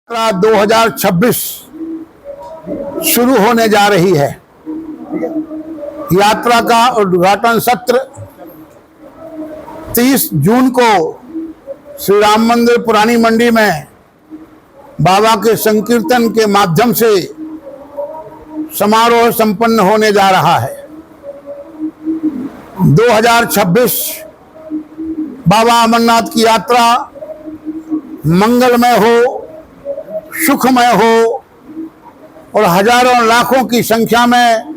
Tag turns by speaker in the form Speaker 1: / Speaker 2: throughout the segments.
Speaker 1: 2026 शुरू होने जा रही है। यात्रा का उद्घाटन सत्र 30 जून को श्री राम मंदिर पुरानी मंडी में बाबा के संकीर्तन के माध्यम से समारोह संपन्न होने जा रहा है। 2026 बाबा अमरनाथ की यात्रा मंगलमय हो, सुखमय हो और हजारों लाखों की संख्या में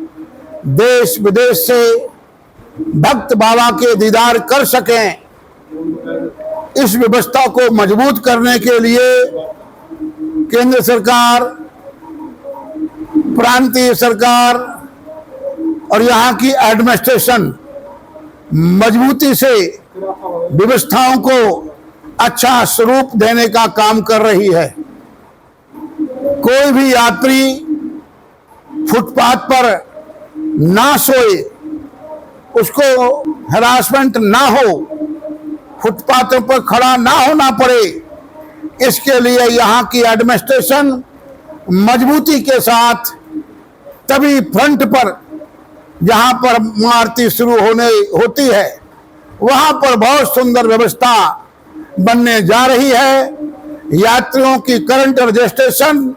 Speaker 1: देश विदेश से भक्त बाबा के दीदार कर सकें, इस व्यवस्था को मजबूत करने के लिए केंद्र सरकार, प्रांतीय सरकार और यहाँ की एडमिनिस्ट्रेशन मजबूती से व्यवस्थाओं को अच्छा स्वरूप देने का काम कर रही है। कोई भी यात्री फुटपाथ पर ना सोए, उसको हरासमेंट ना हो, फुटपाथों पर खड़ा ना होना पड़े, इसके लिए यहाँ की एडमिनिस्ट्रेशन मजबूती के साथ तभी फ्रंट पर जहाँ पर आरती शुरू होती है वहाँ पर बहुत सुंदर व्यवस्था बनने जा रही है। यात्रियों की करंट रजिस्ट्रेशन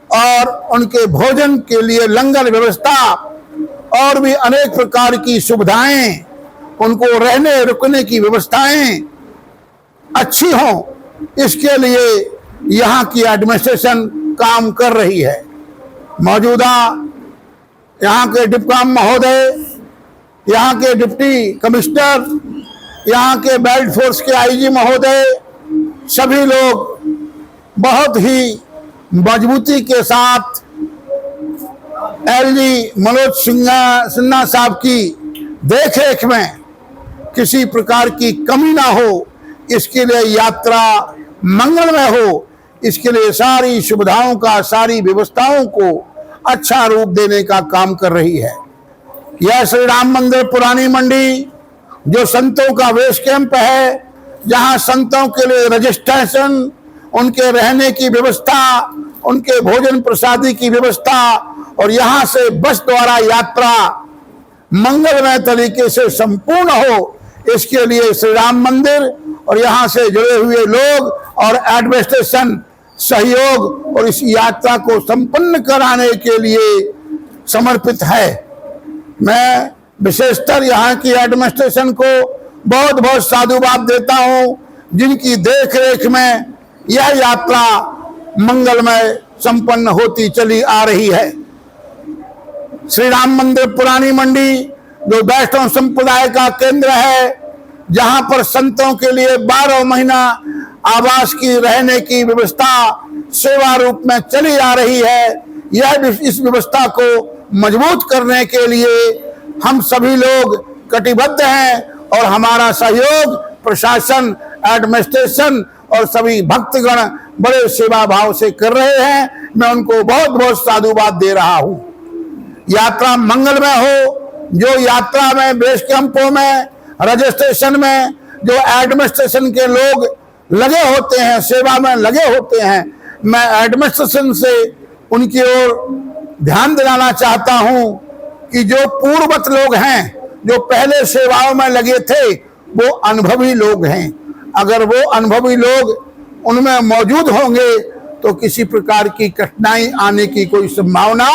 Speaker 1: और उनके भोजन के लिए लंगर व्यवस्था और भी अनेक प्रकार की सुविधाएं, उनको रहने रुकने की व्यवस्थाएं अच्छी हों, इसके लिए यहाँ की एडमिनिस्ट्रेशन काम कर रही है। मौजूदा यहाँ के डिप्टी महोदय, यहाँ के डिप्टी कमिश्नर, यहाँ के बेल्ट फोर्स के आईजी महोदय, सभी लोग बहुत ही मजबूती के साथ एलजी मनोज सिन्हा साहब की देखरेख में किसी प्रकार की कमी ना हो, इसके लिए यात्रा मंगलमय हो, इसके लिए सारी सुविधाओं का, सारी व्यवस्थाओं को अच्छा रूप देने का काम कर रही है। यह श्री राम मंदिर पुरानी मंडी जो संतों का बेस कैंप है, जहां संतों के लिए रजिस्ट्रेशन, उनके रहने की व्यवस्था, उनके भोजन प्रसादी की व्यवस्था और यहाँ से बस द्वारा यात्रा मंगलमय तरीके से संपूर्ण हो, इसके लिए श्री राम मंदिर और यहाँ से जुड़े हुए लोग और एडमिनिस्ट्रेशन सहयोग और इस यात्रा को संपन्न कराने के लिए समर्पित है। मैं विशेषतर यहाँ की एडमिनिस्ट्रेशन को बहुत बहुत साधुवाद देता हूँ, जिनकी देखरेख में यह यात्रा मंगलमय संपन्न होती चली आ रही है। श्री राम मंदिर पुरानी मंडी जो वैष्णव संप्रदाय का केंद्र है, जहां पर संतों के लिए 12 महीना आवास की रहने की व्यवस्था सेवा रूप में चली आ रही है, इस व्यवस्था को मजबूत करने के लिए हम सभी लोग कटिबद्ध हैं और हमारा सहयोग प्रशासन, एडमिनिस्ट्रेशन और सभी भक्तगण बड़े सेवा भाव से कर रहे हैं। मैं उनको बहुत बहुत साधुवाद दे रहा हूं। यात्रा मंगलमय हो, जो यात्रा में बेस कैंपों में, रजिस्ट्रेशन में जो एडमिनिस्ट्रेशन के लोग लगे होते हैं, सेवा में लगे होते हैं, मैं एडमिनिस्ट्रेशन से उनकी ओर ध्यान दिलाना चाहता हूं कि जो पूर्ववत लोग हैं, जो पहले सेवाओं में लगे थे, वो अनुभवी लोग हैं। अगर वो अनुभवी लोग उनमें मौजूद होंगे तो किसी प्रकार की कठिनाई आने की कोई संभावना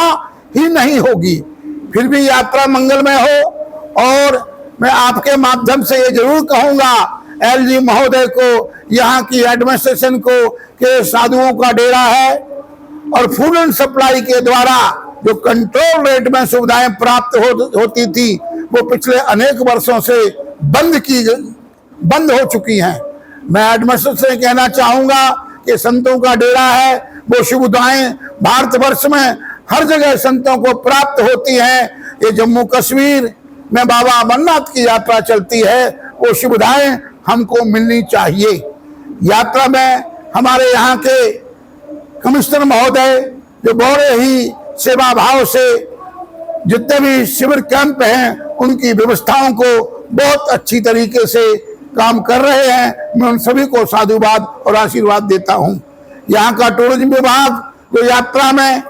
Speaker 1: ही नहीं होगी। फिर भी यात्रा मंगलमय हो। और मैं आपके माध्यम से ये जरूर कहूंगा एलजी महोदय को, यहाँ की एडमिनिस्ट्रेशन को, कि साधुओं का डेरा है और फूड एंड सप्लाई के द्वारा जो कंट्रोल रेट में सुविधाएं प्राप्त होती थी, वो पिछले अनेक वर्षों से बंद हो चुकी हैं। मैं एडमिनिस्ट्रेशन से कहना चाहूंगा कि संतों का डेरा है, वो सुविधाएं भारतवर्ष में हर जगह संतों को प्राप्त होती हैं। ये जम्मू कश्मीर में बाबा अमरनाथ की यात्रा चलती है, वो सुविधाएं हमको मिलनी चाहिए। यात्रा में हमारे यहाँ के कमिश्नर महोदय जो बड़े ही सेवा भाव से जितने भी शिविर कैंप हैं, उनकी व्यवस्थाओं को बहुत अच्छी तरीके से काम कर रहे हैं। मैं उन सभी को साधुवाद और आशीर्वाद देता हूं। यहाँ का टूरिज्म विभाग जो यात्रा में,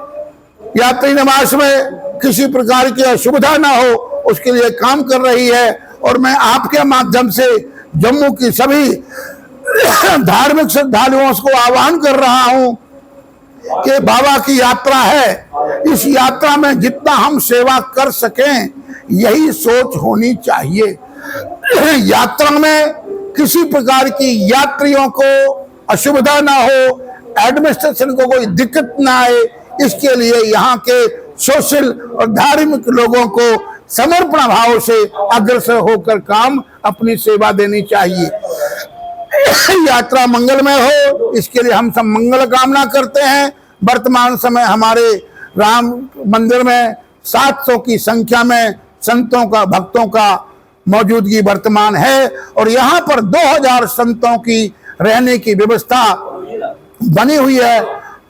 Speaker 1: यात्री निवास में किसी प्रकार की असुविधा ना हो उसके लिए काम कर रही है। और मैं आपके माध्यम से जम्मू की सभी धार्मिक श्रद्धालुओं को आह्वान कर रहा हूं कि बाबा की यात्रा है, इस यात्रा में जितना हम सेवा कर सकें यही सोच होनी चाहिए। यात्रा में किसी प्रकार की यात्रियों को असुविधा ना हो, एडमिनिस्ट्रेशन को कोई दिक्कत ना आए, इसके लिए यहाँ के सोशल और धार्मिक लोगों को समर्पण भाव से अग्रसर होकर काम अपनी सेवा देनी चाहिए। यात्रा मंगलमय हो इसके लिए हम सब मंगल कामना करते हैं। वर्तमान समय हमारे राम मंदिर में 700 की संख्या में संतों का, भक्तों का मौजूदगी वर्तमान है और यहाँ पर 2000 संतों की रहने की व्यवस्था बनी हुई है।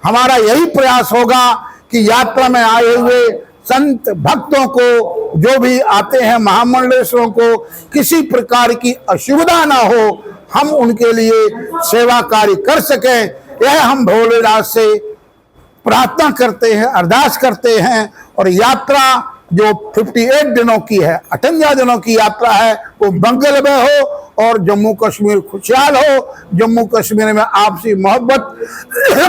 Speaker 1: हमारा यही प्रयास होगा कि यात्रा में आए हुए संत भक्तों को, जो भी आते हैं महामंडलेश्वरों को, किसी प्रकार की असुविधा ना हो, हम उनके लिए सेवा कार्य कर सकें, यह हम भोलेनाथ से प्रार्थना करते हैं, अरदास करते हैं। और यात्रा जो 58 दिनों की है, 58 दिनों की यात्रा है, वो मंगलमय हो और जम्मू कश्मीर खुशहाल हो, जम्मू कश्मीर में आपसी मोहब्बत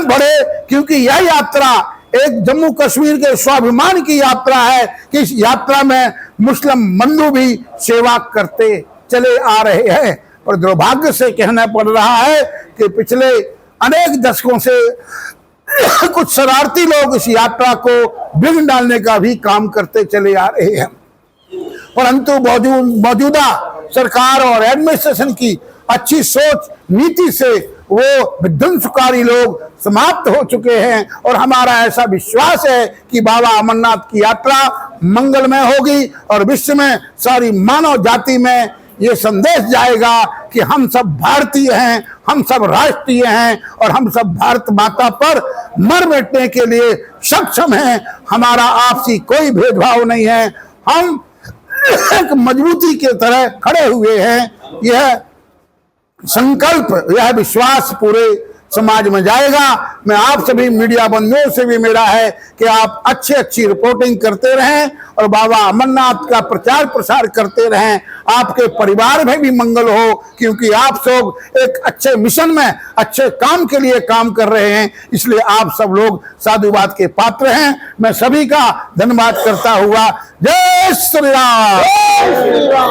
Speaker 1: बढ़े, क्योंकि यह यात्रा एक जम्मू कश्मीर के स्वाभिमान की यात्रा है कि इस यात्रा में मुस्लिम बंधु भी सेवा करते चले आ रहे हैं। और दुर्भाग्य से कहना पड़ रहा है कि पिछले अनेक दशकों से कुछ शरारती लोग इस यात्रा को विघ्न डालने का भी काम करते चले आ रहे हैं, परंतु मौजूदा सरकार और एडमिनिस्ट्रेशन की अच्छी सोच नीति से वो विध्वंसकारी लोग समाप्त हो चुके हैं। और हमारा ऐसा विश्वास है कि बाबा अमरनाथ की यात्रा मंगलमय होगी और विश्व में सारी मानव जाति में ये संदेश जाएगा कि हम सब भारतीय हैं, हम सब राष्ट्रीय हैं और हम सब भारत माता पर मर मिटने के लिए सक्षम हैं। हमारा आपसी कोई भेदभाव नहीं है, हम एक मजबूती के तरह खड़े हुए हैं। यह संकल्प, यह विश्वास पूरे समाज में जाएगा। मैं आप सभी मीडिया बंधुओं से भी मेरा है कि आप अच्छी रिपोर्टिंग करते रहें और बाबा अमरनाथ का प्रचार प्रसार करते रहें। आपके परिवार में भी मंगल हो, क्योंकि आप सब एक अच्छे मिशन में, अच्छे काम के लिए काम कर रहे हैं, इसलिए आप सब लोग साधुवाद के पात्र हैं। मैं सभी का धन्यवाद करता हुआ जय श्री राम।